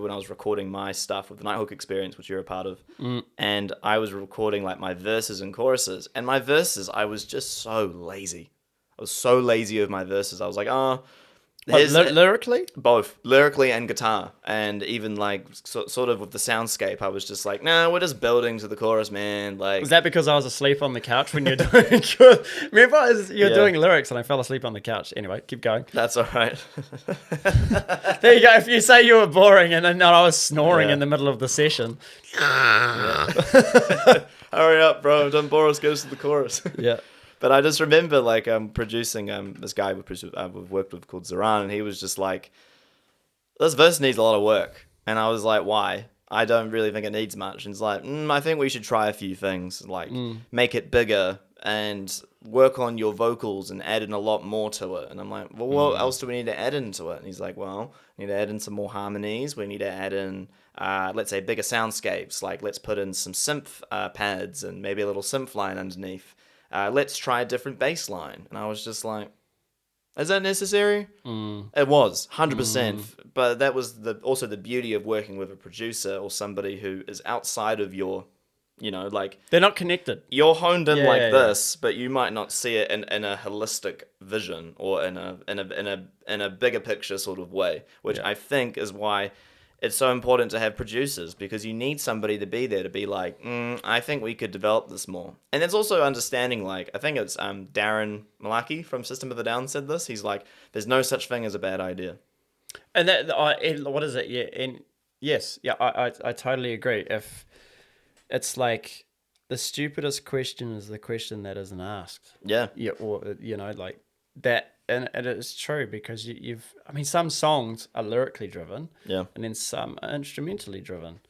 when I was recording my stuff with the Nighthawk Experience, which you're a part of, and I was recording like my verses and choruses, and my verses, I was just so lazy. I was so lazy with my verses. I was like, Lyrically? both lyrically and guitar, and even like sort of with the soundscape, I was just like, nah, we're just building to the chorus, man. Like, Was that because I was asleep on the couch when you're doing good? Remember, you're doing lyrics and I fell asleep on the couch. Anyway, keep going. that's all right. There you go. If you say you were boring and then I was snoring Yeah. in the middle of the session. Hurry up, bro! Don't bore us. Goes to the chorus. Yeah. But I just remember like producing this guy we've worked with called Zaran, and he was just like, this verse needs a lot of work, and I was like, why? I don't really think it needs much. And he's like, I think we should try a few things, like make it bigger and work on your vocals and add in a lot more to it. And I'm like, well, what else do we need to add into it? And he's like, well, we need to add in some more harmonies. We need to add in, let's say, bigger soundscapes. Like, let's put in some synth pads and maybe a little synth line underneath. Let's try a different bass line. And I was just like, is that necessary? It was, 100%. But that was also the beauty of working with a producer or somebody who is outside of your, like... They're not connected. You're honed in this, but you might not see it in a holistic vision or in a bigger picture sort of way, which I think is why it's so important to have producers, because you need somebody to be there to be like, I think we could develop this more. And there's also understanding, like, I think it's Darren Malaki from System of a Down said this. He's like, there's no such thing as a bad idea. And what is it? Yeah, and yes, yeah, I totally agree. If it's like the stupidest question is the question that isn't asked. Yeah. Yeah, or like that, and it is true because I mean, some songs are lyrically driven, Yeah, and then some are instrumentally driven.